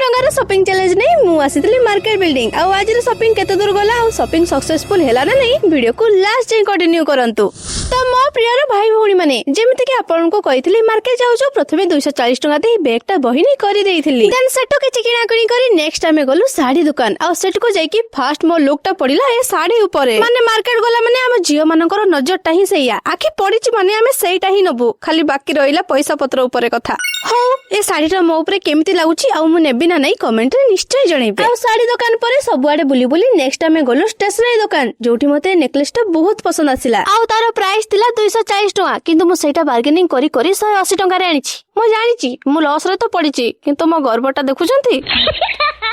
टंकार shopping challenge नहीं मु आसीतली market building आ आज शॉपिंग केते दूर गला आ शॉपिंग सक्सेसफुल हैला ना नहीं वीडियो को लास्ट जाय कंटिन्यू करंतु। तो मो प्रियर भाई भौणी माने जेमिति कि आपन को कहितली मार्केट जाउ जो प्रथमे 240 टका दे बैगटा बहिनी करि देइथिली देन सेटो के चिकिना करी करी नेक्स्ट टाइम गलु साड़ी दुकान आ सेट को जाई कि फर्स्ट मो लुकटा पडिला ए साड़ी ऊपर माने मार्केट गला माने हम जियो मानकर नजरटा ही सैया आखि पडिची माने हम सेइटा ही नबु खाली बाकी रहिला पैसा पत्र ऊपर कथा हो ए साड़ीटा मो ऊपर केमिति लागुची आ मु नेबी ना नहीं कमेंट रे निश्चय जणैबे। आ साड़ी दुकान परे सबुआडे बुली बुली नेक्स्ट टाइम गलो स्टेशनरी दुकान जोठी मते नेकलेस टा बहुत पसंद आसिला आ तार प्राइस थिला 240 टका किंतु मु सेटा बार्गेनिंग करी करी 180 टका रे आनिछि मु जानिछि मु लॉस रे तो पडिछि किंतु मो गर्वटा देखुछंती।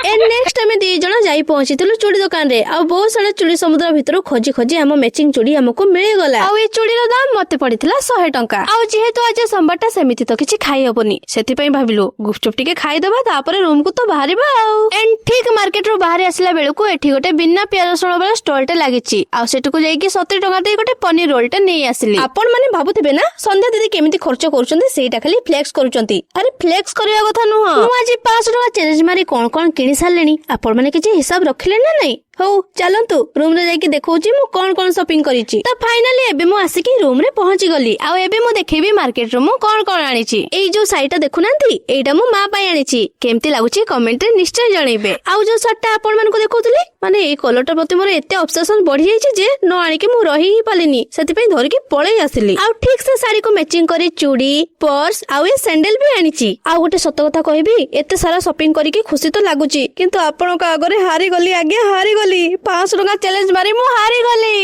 ए नेक्स्ट टाइम दी जण जाई पहुंचीतलु चूड़ी दुकान रे आ बहुत सारा चूड़ी समुद्र भितर खोजी खोजी हम मैचिंग चूड़ी हमको मिल गला आ ए चूड़ी रो दाम मते पडिथिला 100 टका आ जेहेतु आज संबारटा सेमिति तो किछि खाई हबनी सेति पई भाबिलु गुपचुप टिके खाई दबा तापर रूम को तो बाहरिबा आ एंड ठीक मार्केट रो बाहर आसिला बेलु को एठी गोटे बिना प्याज रसुण वाला स्टॉल टे लागिछि आ सेटु को जाई कि 70 टका दे गोटे पनीर रोल टे नै आसिली। आपण माने भाबुथिबे ना संध्या दीदी केमिति खर्च करूचंती सेटा खाली फ्लेक्स करूचंती अरे फ्लेक्स करिया कथा नुह मु आज 500 टका चैलेंज मारी कोन कोन किनि सारलेनी आपण माने किछि हिसाब रखिले ना नै हो चलंतु रूम रे जाई कि देखौची मु कोन कोन शॉपिंग करिछि त फाइनली एबे मु आसी कि रूम रे पहुंची गली आ एबे मु देखैबी मार्केट रो मु कोन कोन आनिछि एई जो साइटा देखुनांती एटा मु मा पई आनिछि केमति लागुछि कमेंट रे निश्चय जणैबे। आ जो शर्टटा आपण मानको देखौतली माने ए कलरटा प्रति मोर एते ऑब्सेशन बढ़ी जाईछि जे न आनी कि मु रही ही पालिनी सेति पई धरि कि पळै आसिली आ ठीक से साड़ी को मैचिंग करी चूड़ी पर्स आ ए सैंडल भी आनिछि। आ गोटे सत कथा कहबी एते सारा शॉपिंग करी कि खुशी तो लागुछि किंतु आपण का आगरे हारी गली आगे हारी 500 टका चैलेंज मारी मु हारी गली।